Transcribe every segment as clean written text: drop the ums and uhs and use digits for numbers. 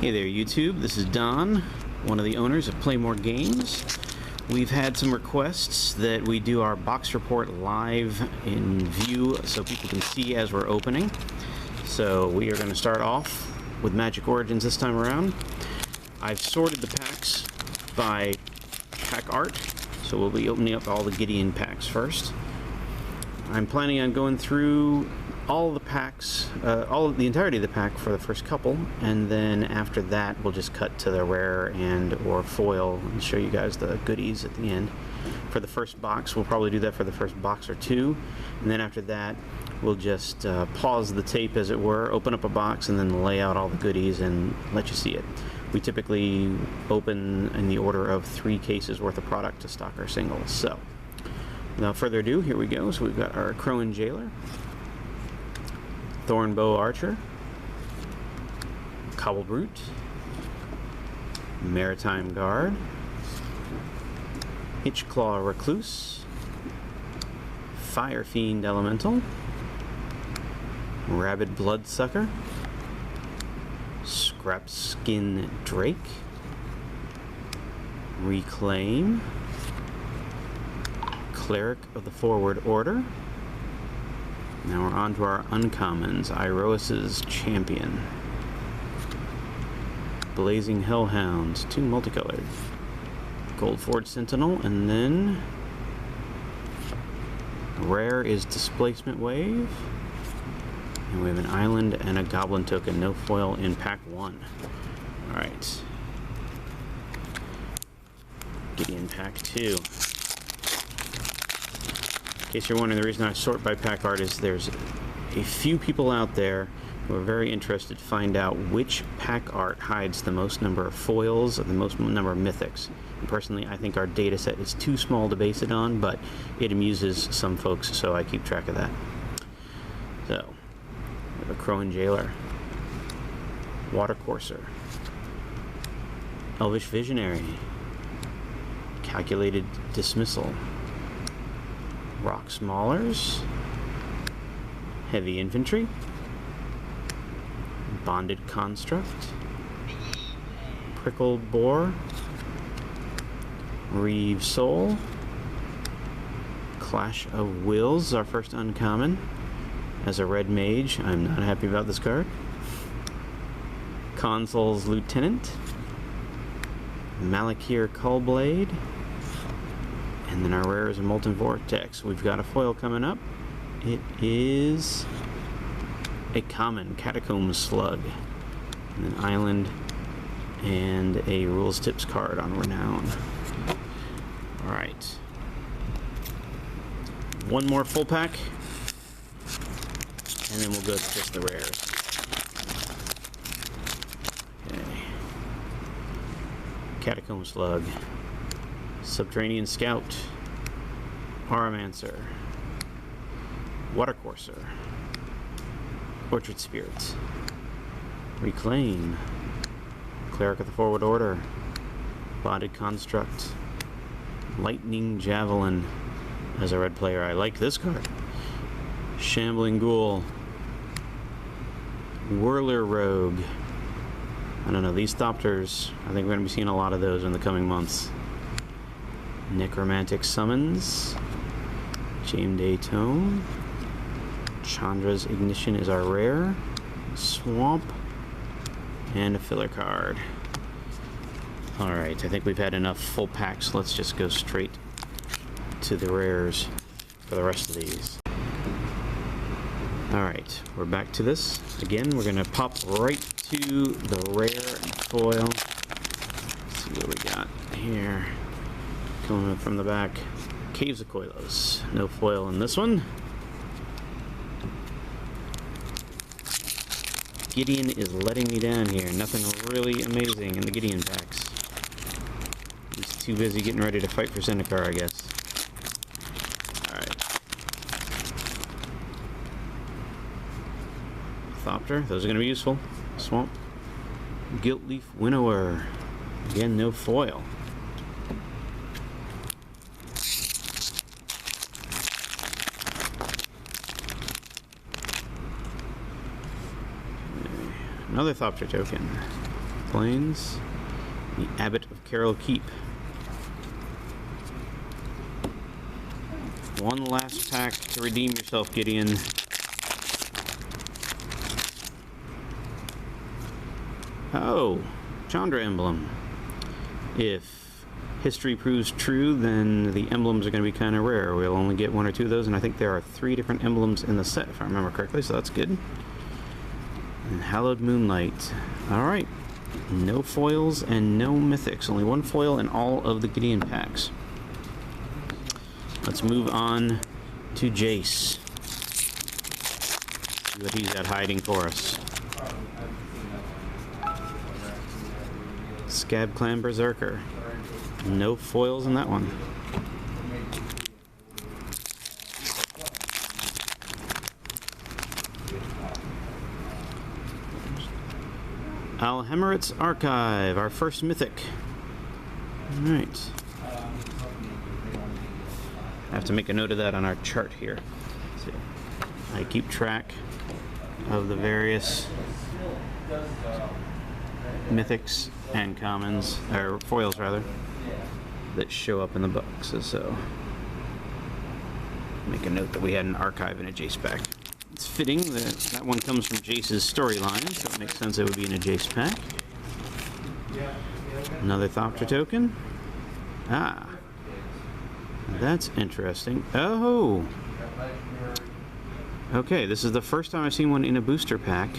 Hey there YouTube, this is Don, one of the owners of Play More Games. We've had some requests that we do our box report live in view so people can see as we're opening. So we are going to start off with Magic Origins this time around. I've sorted the packs by pack art, so we'll be opening up all the Gideon packs first. I'm planning on going through all the packs, the entirety of the pack for the first couple, and then after that we'll just cut to the rare and or foil and show you guys the goodies at the end. For the first box, we'll probably do that for the first box or two, and then after that we'll just pause the tape, as it were, open up a box, and then lay out all the goodies and let you see it. We typically open in the order of 3 cases worth of product to stock our singles. So without further ado, here we go. So we've got our Crowan Jailer, Thornbow Archer, Cobblebrute, Maritime Guard, Hitchclaw Recluse, Firefiend Elemental, Rabid Bloodsucker, Scrapskin Drake, Reclaim, Cleric of the Forward Order. Now we're on to our uncommons. Iroas's Champion, Blazing Hellhounds, 2 multicolored, Goldforge Sentinel, and then rare is Displacement Wave, and we have an island and a goblin token. No foil in pack 1. Alright, Gideon pack 2. In case you're wondering, the reason I sort by pack art is there's a few people out there who are very interested to find out which pack art hides the most number of foils or the most number of mythics. And personally, I think our data set is too small to base it on, but it amuses some folks, so I keep track of that. So, we have a Crowan Jailer, Watercourser, Elvish Visionary, Calculated Dismissal, Rocks Maulers, Heavy Infantry, Bonded Construct, Prickled Boar, Reeve Soul, Clash of Wills, our first uncommon. As a red mage, I'm not happy about this card. Consul's Lieutenant, Malakir Cullblade, and then our rare is a Molten Vortex. We've got a foil coming up. It is a common, Catacomb Slug, and an island, and a Rules Tips card on Renown. Alright. One more full pack, and then we'll go to just the rares. Okay. Catacomb Slug, Subterranean Scout, Auramancer, Watercourser, Orchard Spirit, Reclaim, Cleric of the Forward Order, Bonded Construct, Lightning Javelin. As a red player, I like this card. Shambling Ghoul, Whirler Rogue. I don't know, these Thopters, I think we're going to be seeing a lot of those in the coming months. Necromantic Summons, Jameday Tome, Chandra's Ignition is our rare, Swamp, and a filler card. Alright, I think we've had enough full packs. Let's just go straight to the rares for the rest of these. Alright, we're back to this. Again, we're going to pop right to the rare and foil. Let's see what we got here. Coming up from the back, Caves of Koilos. No foil in this one. Gideon is letting me down here. Nothing really amazing in the Gideon packs. He's too busy getting ready to fight for Zendikar, I guess. Alright. Thopter, those are going to be useful. Swamp. Giltleaf Winnower. Again, no foil. Another Thopter token. Plains. The Abbot of Carroll Keep. One last pack to redeem yourself, Gideon. Oh, Chandra emblem. If history proves true, then the emblems are going to be kind of rare. We'll only get 1 or 2 of those, and I think there are 3 different emblems in the set, if I remember correctly, so that's good. And Hallowed Moonlight. Alright. No foils and no mythics. Only 1 foil in all of the Gideon packs. Let's move on to Jace. See what he's got hiding for us. Scab Clan Berserker. No foils in that one. Alhemerit's Archive, our first mythic. Alright. I have to make a note of that on our chart here. So I keep track of the various mythics and commons, or foils rather, that show up in the boxes, so make a note that we had an archive in a Jace pack. It's fitting that that one comes from Jace's storyline, so it makes sense it would be in a Jace pack. Another Thopter token. Ah, that's interesting. Oh! Okay, this is the first time I've seen one in a booster pack.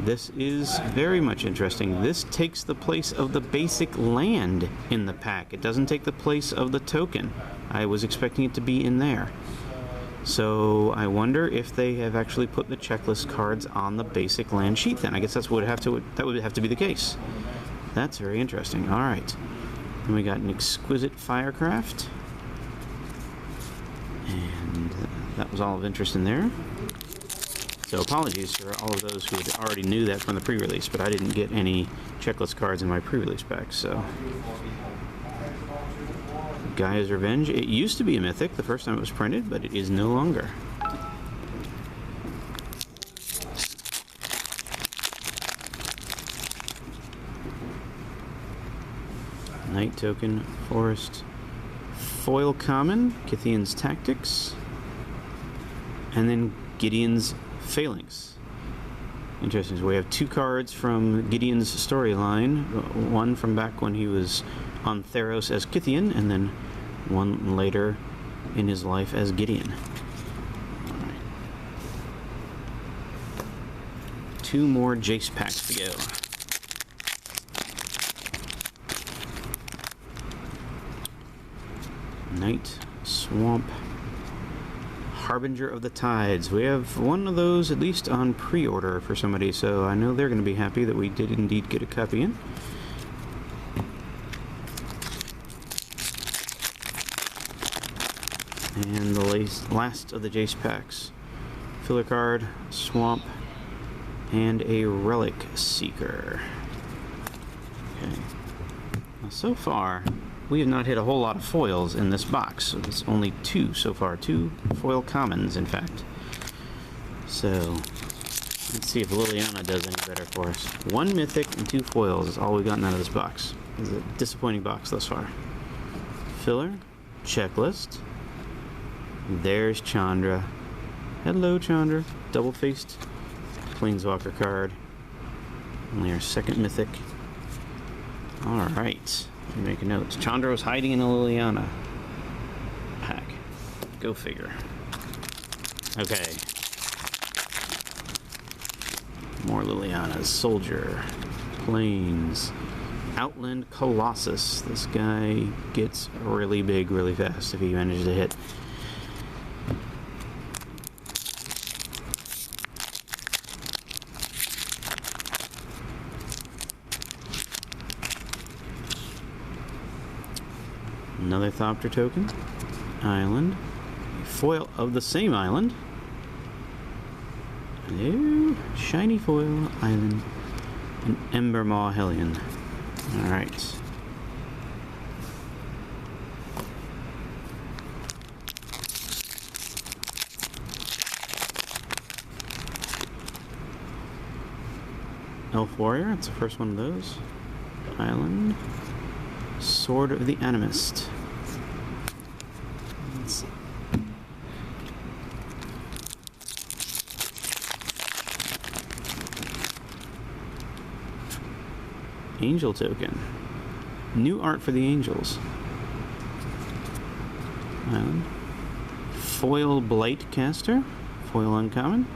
This is very much interesting. This takes the place of the basic land in the pack. It doesn't take the place of the token. I was expecting it to be in there. So I wonder if they have actually put the checklist cards on the basic land sheet then. I guess that would have to be the case. That's very interesting. Alright. Then we got an Exquisite Firecraft. And that was all of interest in there. So apologies for all of those who already knew that from the pre-release, but I didn't get any checklist cards in my pre-release pack, so. Gaia's Revenge. It used to be a mythic the first time it was printed, but it is no longer. Night Token, Forest, Foil Common, Kithian's Tactics, and then Gideon's Phalanx. Interesting. So we have 2 cards from Gideon's storyline. One from back when he was on Theros as Kithian, and then one later in his life as Gideon. Alright. 2 more Jace packs to go. Night, Swamp, Harbinger of the Tides. We have one of those at least on pre-order for somebody, so I know they're going to be happy that we did indeed get a copy in. And the last of the Jace packs. Filler card, Swamp, and a Relic Seeker. Okay. Now, so far, we have not hit a whole lot of foils in this box. So it's only 2 so far. 2 foil commons, in fact. So, let's see if Liliana does any better for us. 1 mythic and 2 foils is all we've gotten out of this box. It's a disappointing box thus far. Filler, checklist. There's Chandra. Hello, Chandra. Double-faced Planeswalker card. Only our 2nd mythic. Alright. Let me make a note. Chandra was hiding in a Liliana pack. Go figure. Okay. More Lilianas. Soldier. Plains. Outland Colossus. This guy gets really big really fast if he manages to hit. Another Thopter token. Island. A foil of the same island. There. Shiny foil island. An Embermaw Hellion. Alright. Elf Warrior. That's the first one of those. Island. Sword of the Animist. Let's see. Angel token. New art for the angels. Island. Foil Blightcaster. Foil uncommon.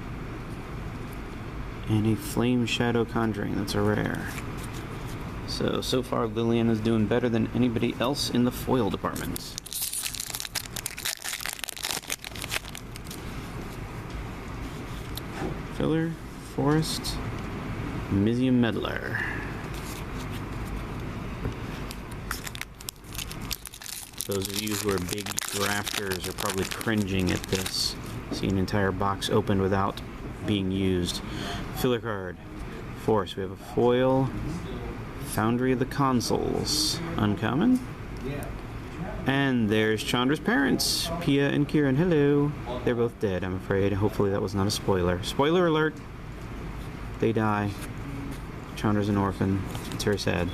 And a Flame Shadow Conjuring. That's a rare. So far Liliana's doing better than anybody else in the foil department. Filler, Forest, Mizium Meddler. Those of you who are big drafters are probably cringing at this. See an entire box opened without being used. Filler card. Force. We have a foil. Foundry of the Consuls. Uncommon. And there's Chandra's parents. Pia and Kieran. Hello. They're both dead, I'm afraid. Hopefully that was not a spoiler. Spoiler alert. They die. Chandra's an orphan. It's very sad.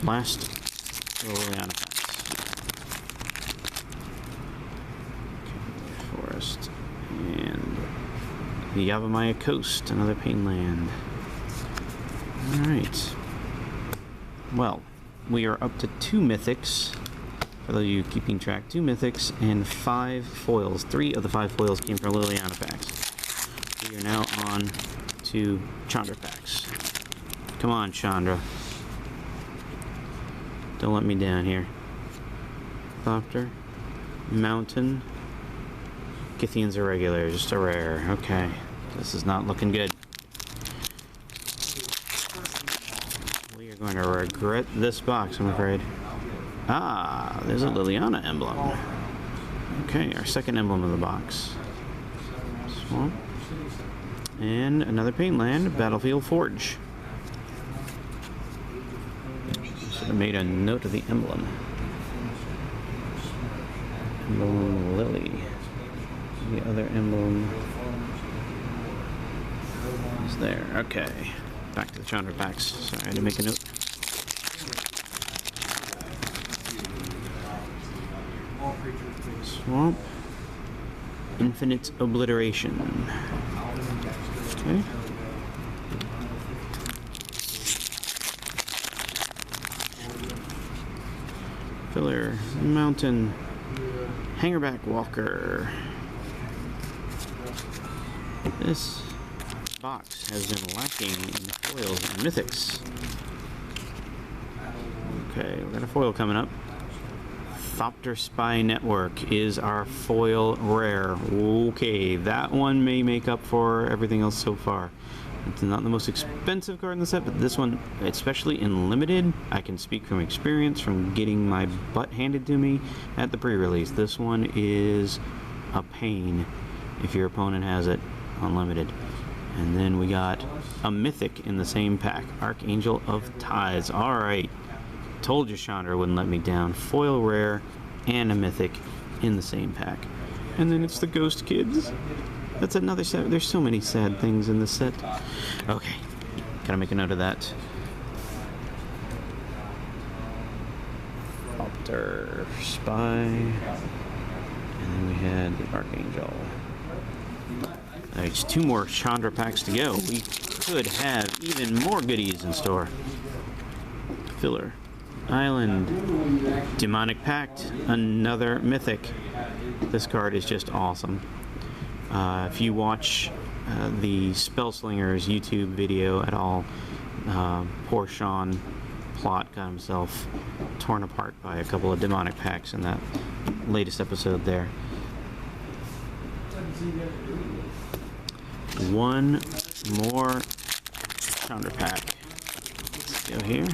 Last Liliana packs. Okay, Forest. And the Yavimaya Coast, another Painland. Alright. Well, we are up to 2 mythics. For those of you keeping track, 2 mythics and 5 foils. 3 of the 5 foils came from Liliana packs. We are now on to Chandra packs. Come on, Chandra. Don't let me down here. Thopter. Mountain. Kythian's Irregular, just a rare. Okay. This is not looking good. We are going to regret this box, I'm afraid. Ah, there's a Liliana emblem. Okay, our second emblem of the box. Swamp. And another Painland, Battlefield Forge. Should have made a note of the emblem. Emblem Lily. The other emblem is there. Okay. Back to the Chandra packs. Sorry, I had to make a note. Swamp. Infinite Obliteration. Okay. Filler. Mountain. Hangerback Walker. This box has been lacking in foils and mythics. Okay, we got a foil coming up. Thopter Spy Network is our foil rare. Okay, that one may make up for everything else so far. It's not the most expensive card in the set, but this one, especially in limited, I can speak from experience from getting my butt handed to me at the pre-release. This one is a pain if your opponent has it unlimited. And then we got a mythic in the same pack, Archangel of Tides. Alright, told you Chandra wouldn't let me down. Foil rare and a mythic in the same pack. And then it's the Ghost Kids. That's another set. There's so many sad things in this set. Okay, gotta make a note of that. Thopter Spy. And then we had the Archangel. There's 2 more Chandra packs to go. We could have even more goodies in store. Filler. Island. Demonic Pact. Another mythic. This card is just awesome. If you watch the Spellslingers YouTube video at all, poor Sean Plott got himself torn apart by a couple of demonic packs in that latest episode there. One more Chandra pack. Let's go here.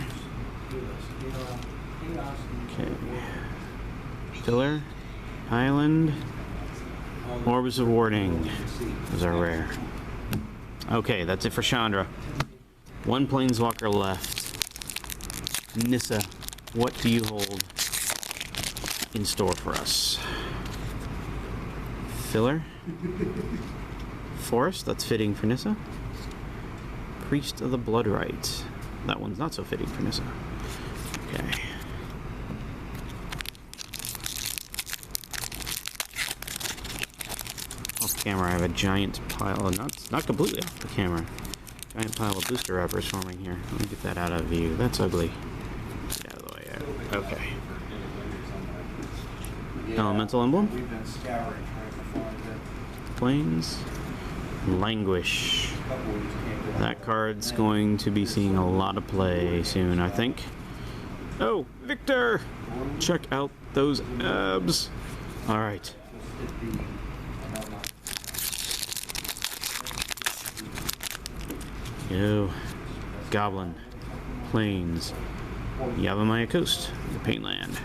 Okay. Filler. Island. Orbs of Warding is our rare. Okay, that's it for Chandra. 1 Planeswalker left. Nissa, what do you hold in store for us? Filler. Forest, that's fitting for Nissa. Priest of the Bloodrite. That one's not so fitting for Nissa. Okay. Off camera, I have a giant pile of, not completely off the camera, giant pile of booster wrappers forming here. Let me get that out of view. That's ugly. Get out of the way. Okay. Elemental Emblem. Plains. Languish. That card's going to be seeing a lot of play soon, I think. Oh, Victor! Check out those abs. Alright. Go. Goblin. Plains. Yavimaya Coast. The Paintland.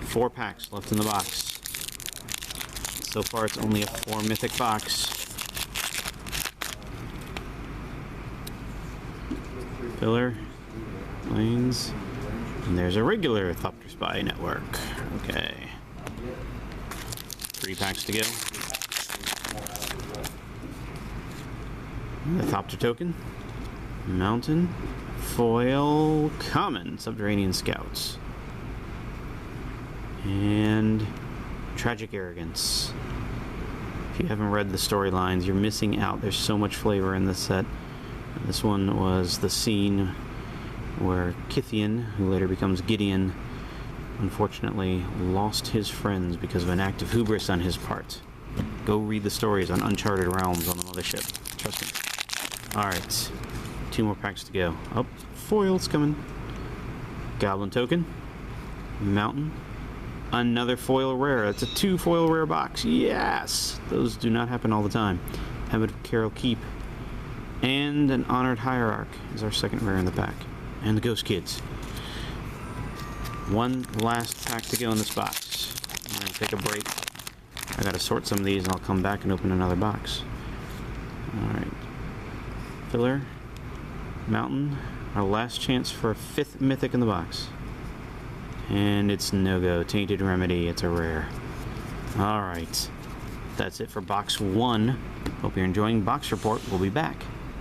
4 packs left in the box. So far, it's only a 4 mythic box. Filler, Plains, and there's a regular Thopter Spy Network. Okay. 3 packs to go. The Thopter token, Mountain, Foil, Common, Subterranean Scouts, and Tragic Arrogance. If you haven't read the storylines, you're missing out. There's so much flavor in this set. This one was the scene where Kithian, who later becomes Gideon, unfortunately lost his friends because of an act of hubris on his part. Go read the stories on Uncharted Realms on the mothership. Trust me. Alright. 2 more packs to go. Oh, foil's coming. Goblin token. Mountain. Another foil rare. It's a 2 foil rare box. Yes! Those do not happen all the time. Habit of Carol Keep. And an Honored Hierarch is our second rare in the pack. And the Ghost Kids. 1 last pack to go in this box. I'm going to take a break. I gotta sort some of these and I'll come back and open another box. Alright. Filler. Mountain. Our last chance for a 5th mythic in the box. And it's no-go. Tainted Remedy. It's a rare. Alright. That's it for box 1. Hope you're enjoying Box Report. We'll be back.